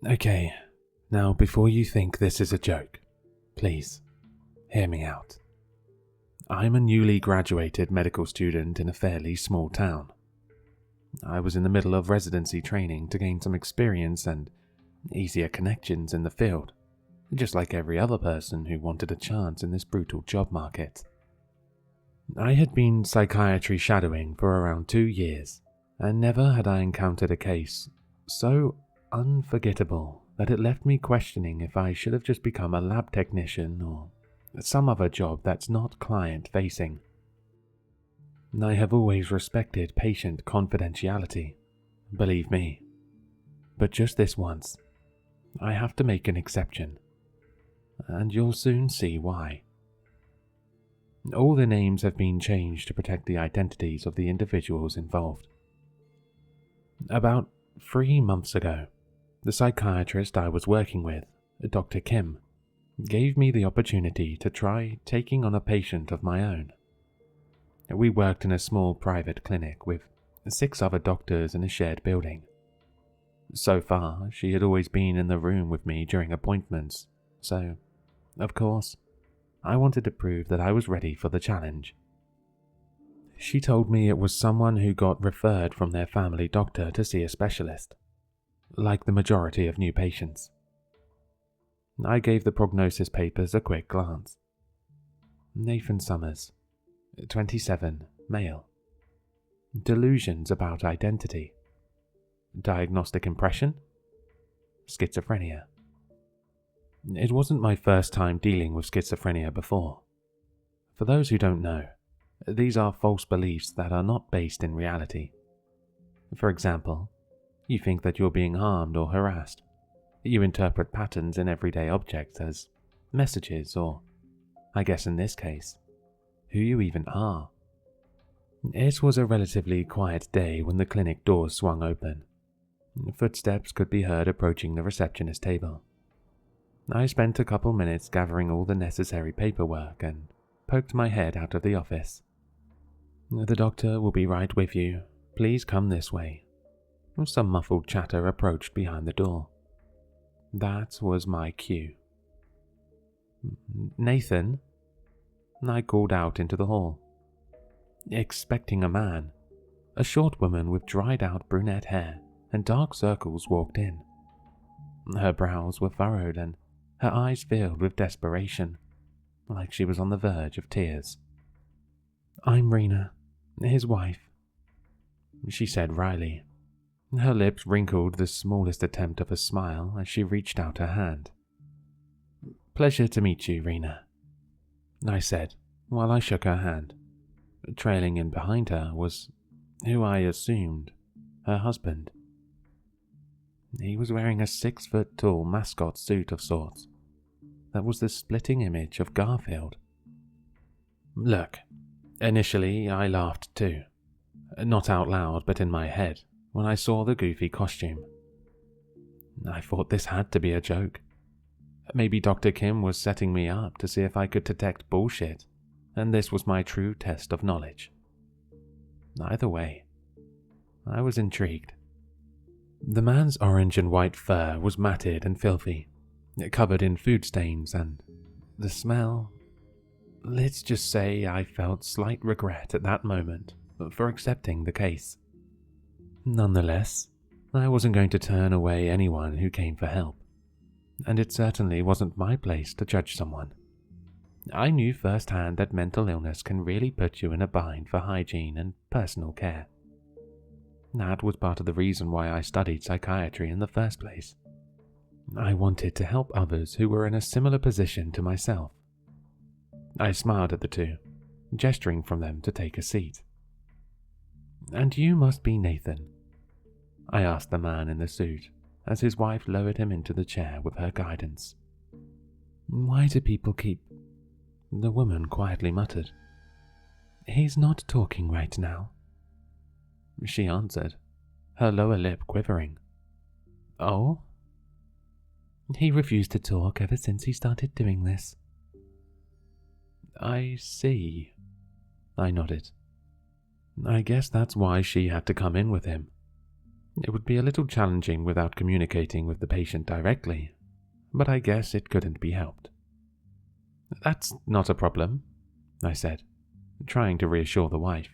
Okay, now before you think this is a joke, please, hear me out. I'm a newly graduated medical student in a fairly small town. I was in the middle of residency training to gain some experience and easier connections in the field, just like every other person who wanted a chance in this brutal job market. I had been psychiatry shadowing for around 2 years, and never had I encountered a case so unforgettable that it left me questioning if I should have just become a lab technician or some other job that's not client-facing. I have always respected patient confidentiality, believe me, but just this once, I have to make an exception, and you'll soon see why. All the names have been changed to protect the identities of the individuals involved. About 3 months ago, the psychiatrist I was working with, Dr. Kim, gave me the opportunity to try taking on a patient of my own. We worked in a small private clinic with 6 other doctors in a shared building. So far, she had always been in the room with me during appointments, so, of course, I wanted to prove that I was ready for the challenge. She told me it was someone who got referred from their family doctor to see a specialist, like the majority of new patients. I gave the prognosis papers a quick glance. Nathan Summers, 27, male. Delusions about identity. Diagnostic impression? Schizophrenia. It wasn't my first time dealing with schizophrenia before. For those who don't know, these are false beliefs that are not based in reality. For example, you think that you're being harmed or harassed. You interpret patterns in everyday objects as messages or, I guess in this case, who you even are. It was a relatively quiet day when the clinic doors swung open. Footsteps could be heard approaching the receptionist table. I spent a couple minutes gathering all the necessary paperwork and poked my head out of the office. "The doctor will be right with you. Please come this way." Some muffled chatter approached behind the door. That was my cue. "Nathan?" I called out into the hall, expecting a man. A short woman with dried-out brunette hair and dark circles walked in. Her brows were furrowed and her eyes filled with desperation, like she was on the verge of tears. "I'm Rena, his wife," she said wryly. Her lips wrinkled the smallest attempt of a smile as she reached out her hand. "Pleasure to meet you, Rena," I said while I shook her hand. Trailing in behind her was who I assumed her husband. He was wearing a 6-foot-tall mascot suit of sorts. That was the splitting image of Garfield. Look, initially I laughed too. Not out loud, but in my head, when I saw the goofy costume. I thought this had to be a joke. Maybe Dr. Kim was setting me up to see if I could detect bullshit, and this was my true test of knowledge. Either way, I was intrigued. The man's orange and white fur was matted and filthy, covered in food stains, and the smell... Let's just say I felt slight regret at that moment for accepting the case. Nonetheless, I wasn't going to turn away anyone who came for help, and it certainly wasn't my place to judge someone. I knew firsthand that mental illness can really put you in a bind for hygiene and personal care. That was part of the reason why I studied psychiatry in the first place. I wanted to help others who were in a similar position to myself. I smiled at the two, gesturing for them to take a seat. "And you must be Nathan?" I asked the man in the suit as his wife lowered him into the chair with her guidance. "Why do people keep..." The woman quietly muttered. "He's not talking right now," she answered, her lower lip quivering. "Oh?" "He refused to talk ever since he started doing this." "I see," I nodded. I guess that's why she had to come in with him. It would be a little challenging without communicating with the patient directly, but I guess it couldn't be helped. That's not a problem, I said, trying to reassure the wife.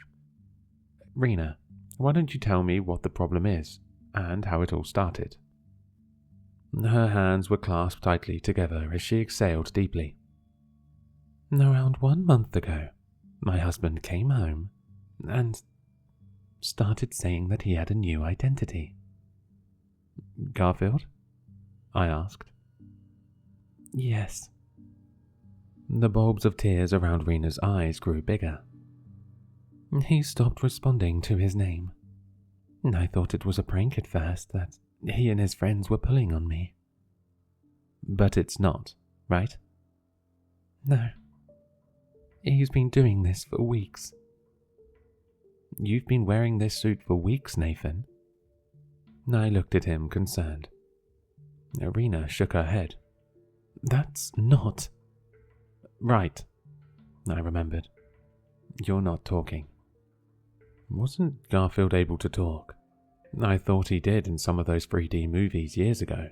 Rena, why don't you tell me what the problem is, and how it all started? Her hands were clasped tightly together as she exhaled deeply. Around 1 month ago, my husband came home and started saying that he had a new identity. Garfield? I asked. Yes. The bulbs of tears around Rena's eyes grew bigger. He stopped responding to his name. I thought it was a prank at first, that he and his friends were pulling on me. But it's not, right? No. He's been doing this for weeks. You've been wearing this suit for weeks, Nathan? I looked at him, concerned. Rena shook her head. That's not... Right, I remembered. You're not talking. Wasn't Garfield able to talk? I thought he did in some of those 3D movies years ago.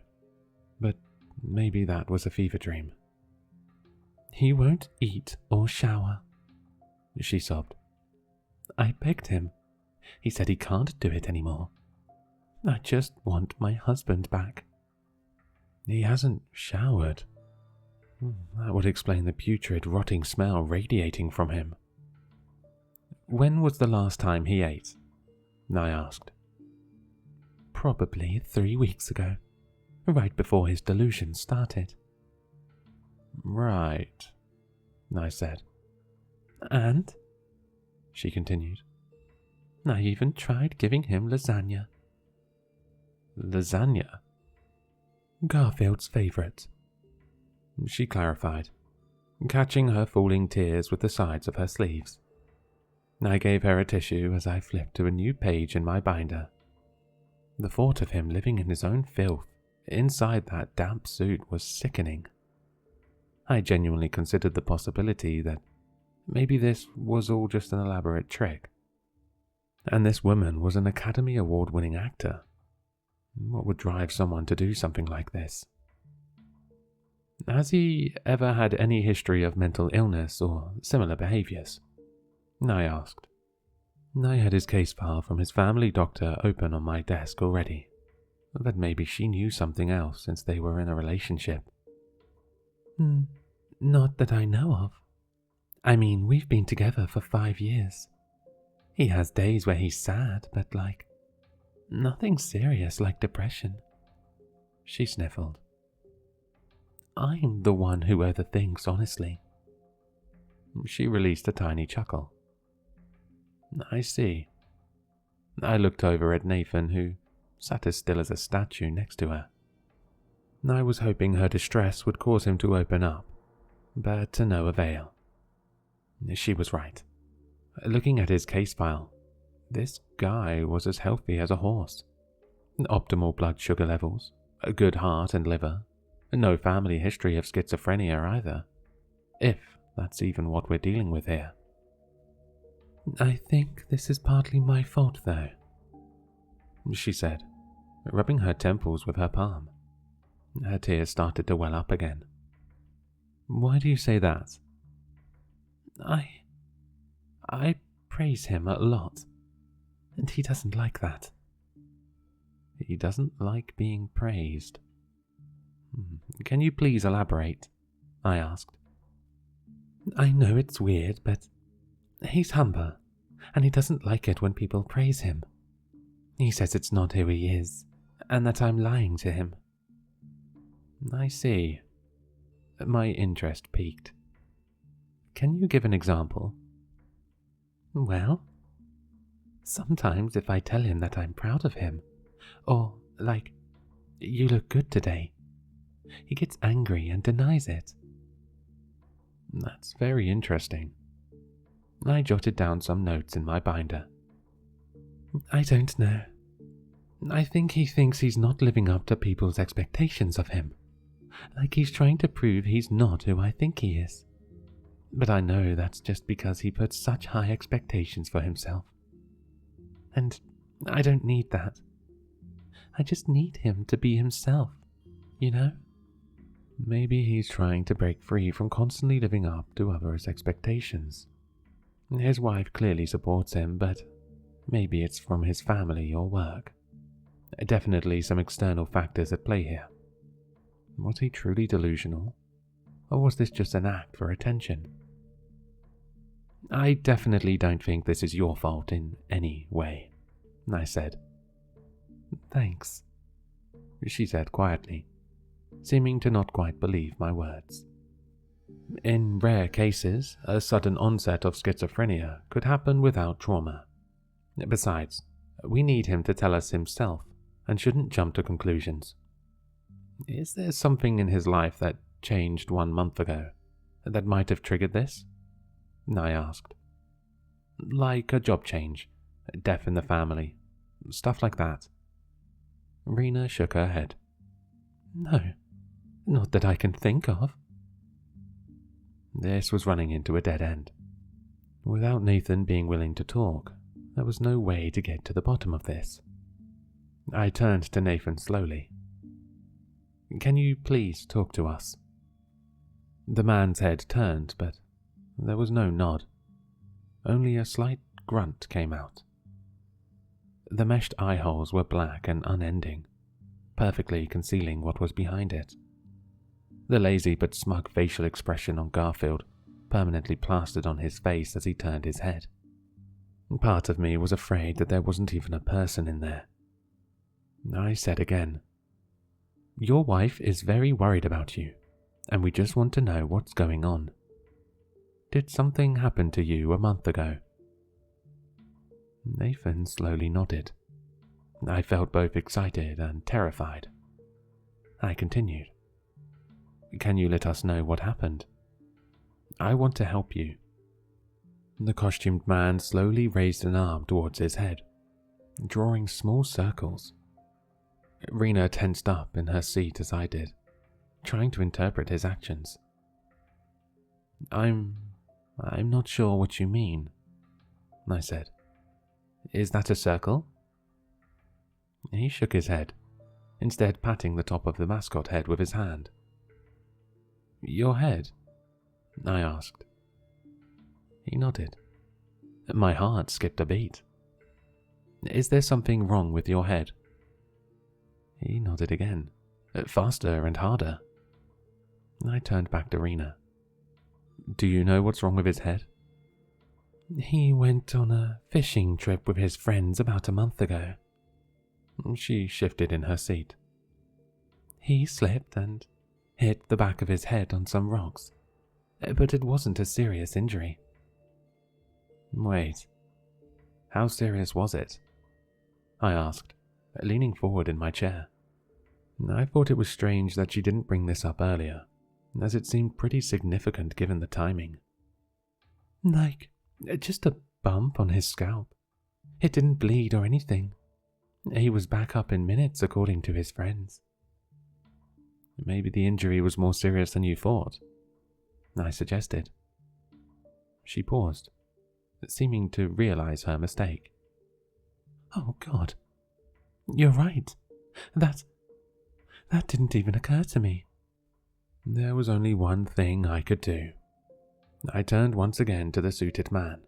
But maybe that was a fever dream. He won't eat or shower, she sobbed. I begged him. He said he can't do it anymore. I just want my husband back. He hasn't showered. That would explain the putrid, rotting smell radiating from him. When was the last time he ate? I asked. Probably 3 weeks ago, right before his delusion started. Right, I said. And, she continued, I even tried giving him lasagna. Lasagna? Garfield's favourite. She clarified, catching her falling tears with the sides of her sleeves. I gave her a tissue as I flipped to a new page in my binder. The thought of him living in his own filth inside that damp suit was sickening. I genuinely considered the possibility that maybe this was all just an elaborate trick. And this woman was an Academy Award-winning actor. What would drive someone to do something like this? Has he ever had any history of mental illness or similar behaviors? I asked. I had his case file from his family doctor open on my desk already, but maybe she knew something else since they were in a relationship. Not that I know of. I mean, we've been together for 5 years. He has days where he's sad, but nothing serious like depression. She sniffled. I'm the one who overthinks, honestly. She released a tiny chuckle. I see. I looked over at Nathan, who sat as still as a statue next to her. I was hoping her distress would cause him to open up, but to no avail. She was right. Looking at his case file, this guy was as healthy as a horse. Optimal blood sugar levels, a good heart and liver, no family history of schizophrenia either, if that's even what we're dealing with here. I think this is partly my fault, though, she said, rubbing her temples with her palm. Her tears started to well up again. Why do you say that? I praise him a lot, and he doesn't like that. He doesn't like being praised. Can you please elaborate? I asked. I know it's weird, but he's humble, and he doesn't like it when people praise him. He says it's not who he is, and that I'm lying to him. I see. My interest piqued. Can you give an example? Well, sometimes if I tell him that I'm proud of him, or you look good today, he gets angry and denies it. That's very interesting. I jotted down some notes in my binder. I don't know. I think he thinks he's not living up to people's expectations of him. Like he's trying to prove he's not who I think he is. But I know that's just because he puts such high expectations for himself. And I don't need that. I just need him to be himself, you know? Maybe he's trying to break free from constantly living up to others' expectations. His wife clearly supports him, but maybe it's from his family or work. Definitely some external factors at play here. Was he truly delusional? Or was this just an act for attention? I definitely don't think this is your fault in any way, I said. Thanks, she said quietly, seeming to not quite believe my words. In rare cases, a sudden onset of schizophrenia could happen without trauma. Besides, we need him to tell us himself and shouldn't jump to conclusions. Is there something in his life that changed 1 month ago that might have triggered this? I asked. Like a job change, death in the family, stuff like that. Rena shook her head. No, not that I can think of. This was running into a dead end. Without Nathan being willing to talk, there was no way to get to the bottom of this. I turned to Nathan slowly. Can you please talk to us? The man's head turned, but there was no nod. Only a slight grunt came out. The meshed eye holes were black and unending, perfectly concealing what was behind it. The lazy but smug facial expression on Garfield permanently plastered on his face as he turned his head. Part of me was afraid that there wasn't even a person in there. I said again, Your wife is very worried about you, and we just want to know what's going on. Did something happen to you a month ago? Nathan slowly nodded. I felt both excited and terrified. I continued. Can you let us know what happened? I want to help you. The costumed man slowly raised an arm towards his head, drawing small circles. Rena tensed up in her seat as I did, trying to interpret his actions. I'm not sure what you mean, I said. Is that a circle? He shook his head, instead patting the top of the mascot head with his hand. Your head? I asked. He nodded. My heart skipped a beat. Is there something wrong with your head? He nodded again, faster and harder. I turned back to Rena. Do you know what's wrong with his head? He went on a fishing trip with his friends about a month ago. She shifted in her seat. He slipped and hit the back of his head on some rocks, but it wasn't a serious injury. Wait, how serious was it? I asked, leaning forward in my chair. I thought it was strange that she didn't bring this up earlier, as it seemed pretty significant given the timing. Like, just a bump on his scalp. It didn't bleed or anything. He was back up in minutes, according to his friends. Maybe the injury was more serious than you thought, I suggested. She paused, seeming to realize her mistake. Oh God, you're right. That didn't even occur to me. There was only one thing I could do. I turned once again to the suited man,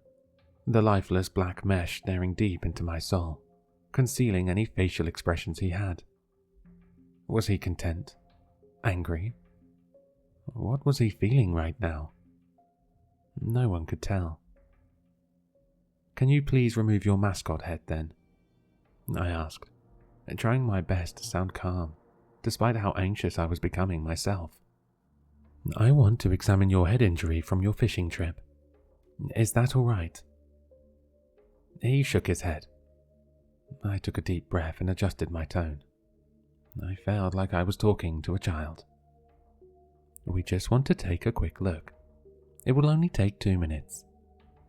the lifeless black mesh staring deep into my soul, concealing any facial expressions he had. Was he content? Angry? What was he feeling right now? No one could tell. Can you please remove your mascot head then? I asked, trying my best to sound calm, despite how anxious I was becoming myself. I want to examine your head injury from your fishing trip. Is that all right? He shook his head. I took a deep breath and adjusted my tone. I felt like I was talking to a child. We just want to take a quick look. It will only take 2 minutes.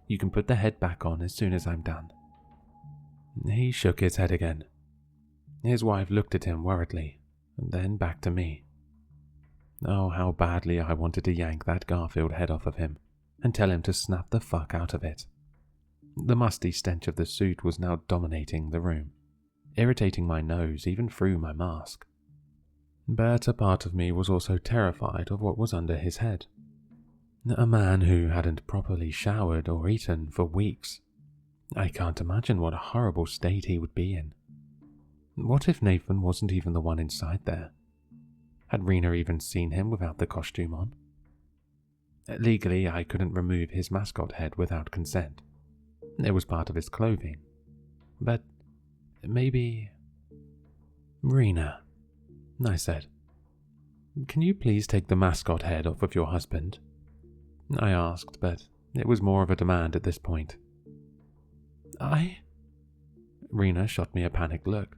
You can put the head back on as soon as I'm done. He shook his head again. His wife looked at him worriedly, and then back to me. Oh, how badly I wanted to yank that Garfield head off of him and tell him to snap the fuck out of it. The musty stench of the suit was now dominating the room. irritating my nose even through my mask. But a part of me was also terrified of what was under his head. A man who hadn't properly showered or eaten for weeks. I can't imagine what a horrible state he would be in. What if Nathan wasn't even the one inside there? Had Rena even seen him without the costume on? Legally, I couldn't remove his mascot head without consent. It was part of his clothing. But maybe... Rena, I said. Can you please take the mascot head off of your husband? I asked, but it was more of a demand at this point. Rena shot me a panicked look.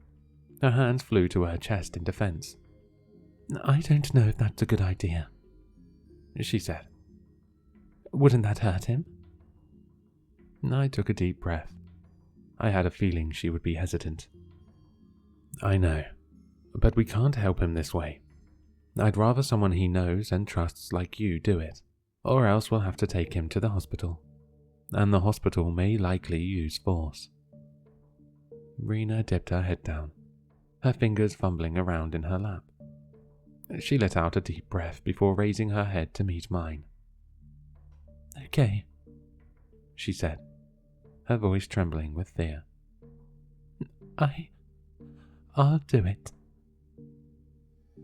Her hands flew to her chest in defense. I don't know if that's a good idea, she said. Wouldn't that hurt him? I took a deep breath. I had a feeling she would be hesitant. I know, but we can't help him this way. I'd rather someone he knows and trusts like you do it, or else we'll have to take him to the hospital, and the hospital may likely use force. Rena dipped her head down, her fingers fumbling around in her lap. She let out a deep breath before raising her head to meet mine. Okay, she said, her voice trembling with fear. I'll do it.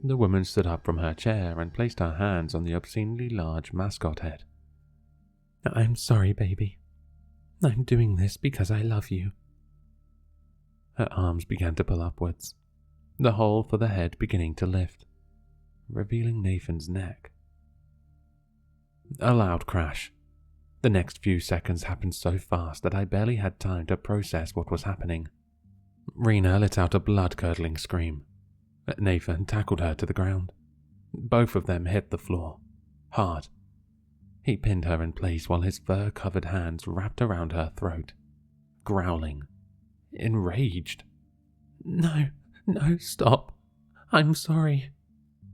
The woman stood up from her chair and placed her hands on the obscenely large mascot head. I'm sorry, baby. I'm doing this because I love you. Her arms began to pull upwards, the hole for the head beginning to lift, revealing Nathan's neck. A loud crash. The next few seconds happened so fast that I barely had time to process what was happening. Rena let out a blood-curdling scream. Nathan tackled her to the ground. Both of them hit the floor, hard. He pinned her in place while his fur-covered hands wrapped around her throat, growling, enraged. No, stop. I'm sorry.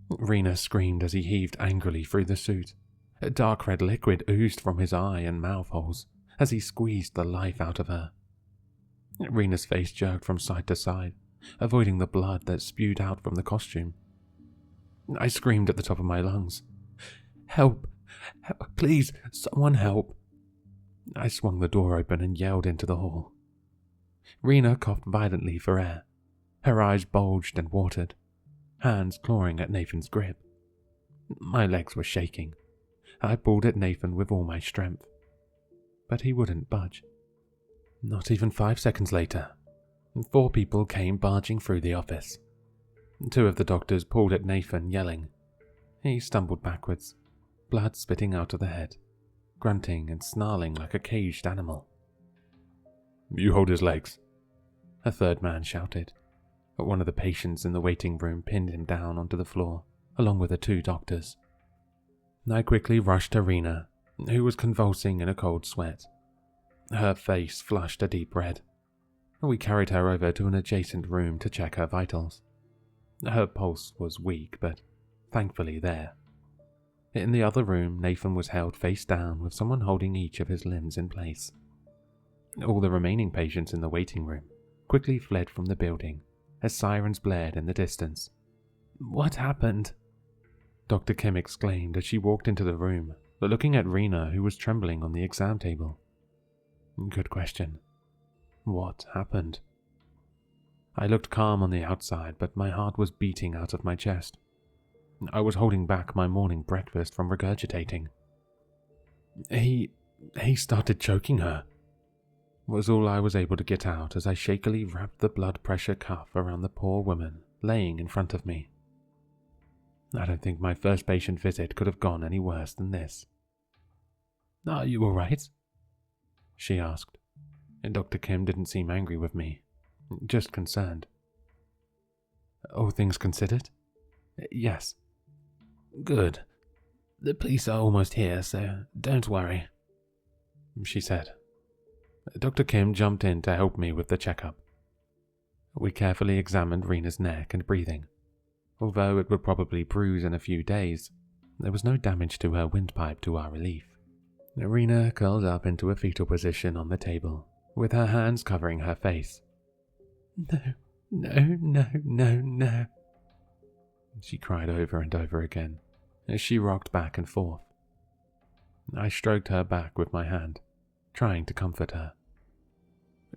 Rena screamed as he heaved angrily through the suit. A dark red liquid oozed from his eye and mouth holes as he squeezed the life out of her. Rena's face jerked from side to side, avoiding the blood that spewed out from the costume. I screamed at the top of my lungs. Help! Please, someone help! I swung the door open and yelled into the hall. Rena coughed violently for air. Her eyes bulged and watered, hands clawing at Nathan's grip. My legs were shaking. I pulled at Nathan with all my strength, but he wouldn't budge. Not even 5 seconds later, 4 people came barging through the office. 2 of the doctors pulled at Nathan, yelling. He stumbled backwards, blood spitting out of the head, grunting and snarling like a caged animal. You hold his legs, a third man shouted. But one of the patients in the waiting room pinned him down onto the floor, along with the 2 doctors. I quickly rushed to Rena, who was convulsing in a cold sweat. Her face flushed a deep red. We carried her over to an adjacent room to check her vitals. Her pulse was weak, but thankfully there. In the other room, Nathan was held face down with someone holding each of his limbs in place. All the remaining patients in the waiting room quickly fled from the building as sirens blared in the distance. What happened? Dr. Kim exclaimed as she walked into the room, looking at Rena, who was trembling on the exam table. Good question. What happened? I looked calm on the outside, but my heart was beating out of my chest. I was holding back my morning breakfast from regurgitating. He started choking her, was all I was able to get out as I shakily wrapped the blood pressure cuff around the poor woman laying in front of me. I don't think my first patient visit could have gone any worse than this. Are you all right? She asked, and Dr. Kim didn't seem angry with me, just concerned. All things considered? Yes. Good. The police are almost here, so don't worry, she said. Dr. Kim jumped in to help me with the checkup. We carefully examined Rena's neck and breathing. Although it would probably bruise in a few days, there was no damage to her windpipe to our relief. Rena curled up into a fetal position on the table, with her hands covering her face. No, no, no, no, she cried over and over again as she rocked back and forth. I stroked her back with my hand, trying to comfort her.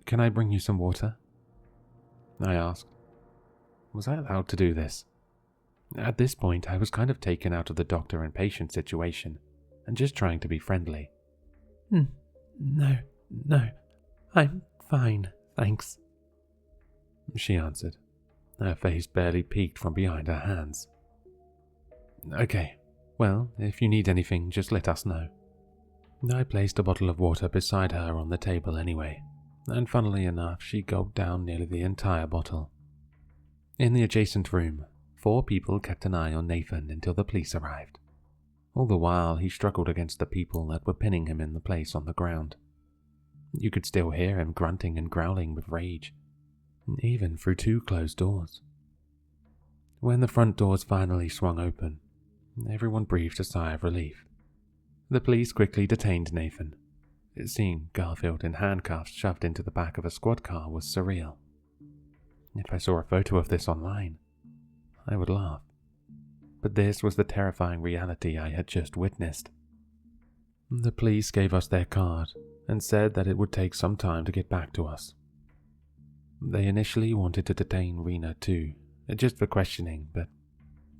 Can I bring you some water? I asked. Was I allowed to do this? At this point, I was kind of taken out of the doctor and patient situation and just trying to be friendly. No, I'm fine, thanks, she answered, her face barely peeked from behind her hands. Okay, well, if you need anything, just let us know. I placed a bottle of water beside her on the table anyway, and funnily enough, she gulped down nearly the entire bottle. In the adjacent room, 4 people kept an eye on Nathan until the police arrived. All the while, he struggled against the people that were pinning him in the place on the ground. You could still hear him grunting and growling with rage, even through 2 closed doors. When the front doors finally swung open, everyone breathed a sigh of relief. The police quickly detained Nathan. Seeing Garfield in handcuffs shoved into the back of a squad car was surreal. If I saw a photo of this online, I would laugh. But this was the terrifying reality I had just witnessed. The police gave us their card and said that it would take some time to get back to us. They initially wanted to detain Rena too, just for questioning, but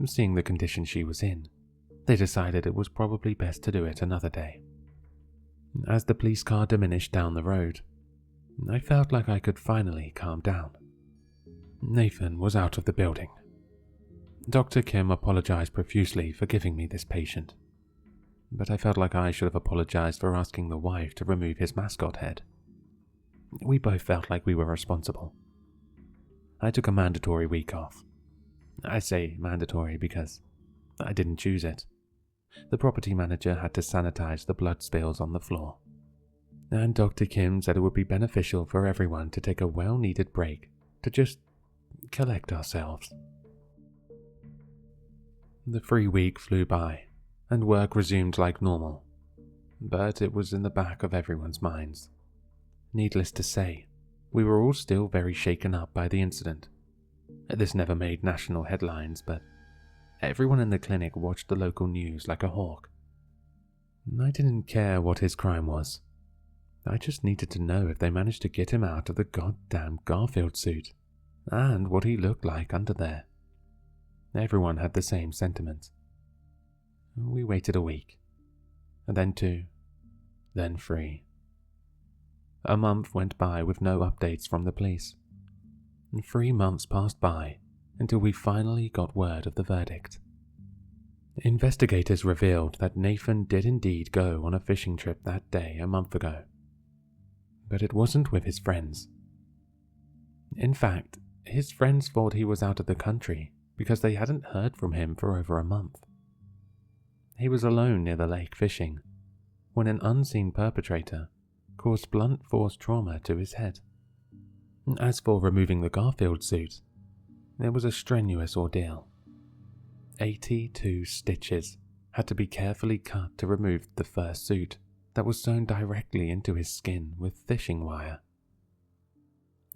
seeing the condition she was in, they decided it was probably best to do it another day. As the police car diminished down the road, I felt like I could finally calm down. Nathan was out of the building. Dr. Kim apologized profusely for giving me this patient, but I felt like I should have apologized for asking the wife to remove his mascot head. We both felt like we were responsible. I took a mandatory week off. I say mandatory because I didn't choose it. The property manager had to sanitize the blood spills on the floor, and Dr. Kim said it would be beneficial for everyone to take a well-needed break to just collect ourselves. The free week flew by, and work resumed like normal, but it was in the back of everyone's minds. Needless to say, we were all still very shaken up by the incident. This never made national headlines, but everyone in the clinic watched the local news like a hawk. I didn't care what his crime was. I just needed to know if they managed to get him out of the goddamn Garfield suit, and what he looked like under there. Everyone had the same sentiment. We waited a week, and then 2, then 3. A month went by with no updates from the police. 3 months passed by until we finally got word of the verdict. Investigators revealed that Nathan did indeed go on a fishing trip that day a month ago, but it wasn't with his friends. In fact, his friends thought he was out of the country because they hadn't heard from him for over a month. He was alone near the lake fishing when an unseen perpetrator caused blunt force trauma to his head. As for removing the Garfield suit, it was a strenuous ordeal. 82 stitches had to be carefully cut to remove the first suit that was sewn directly into his skin with fishing wire.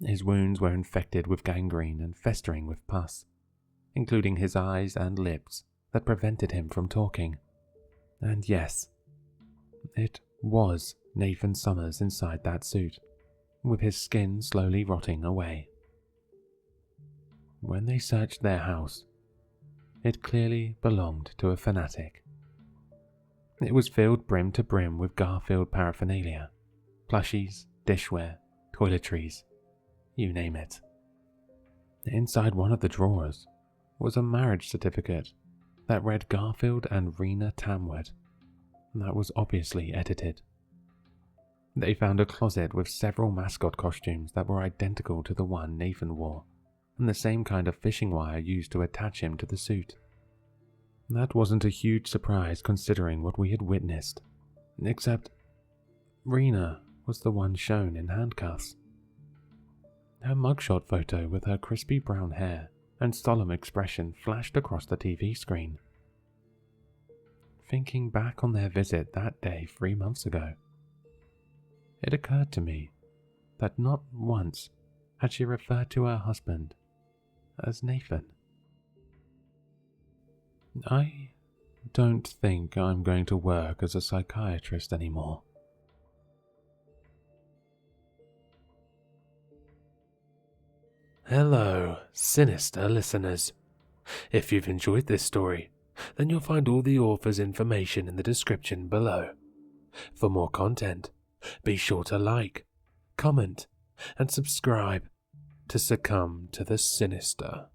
His wounds were infected with gangrene and festering with pus, including his eyes and lips that prevented him from talking. And yes, it was Nathan Summers inside that suit, with his skin slowly rotting away. When they searched their house, it clearly belonged to a fanatic. It was filled brim to brim with Garfield paraphernalia, plushies, dishware, toiletries, you name it. Inside one of the drawers was a marriage certificate that read Garfield and Rena Tamwood. That was obviously edited. They found a closet with several mascot costumes that were identical to the one Nathan wore, and the same kind of fishing wire used to attach him to the suit. That wasn't a huge surprise considering what we had witnessed, except Rena was the one shown in handcuffs. Her mugshot photo with her crispy brown hair and solemn expression flashed across the TV screen. Thinking back on their visit that day 3 months ago, it occurred to me that not once had she referred to her husband as Nathan. I don't think I'm going to work as a psychiatrist anymore. Hello, sinister listeners. If you've enjoyed this story, then you'll find all the author's information in the description below. For more content, be sure to like, comment, and subscribe to succumb to the sinister.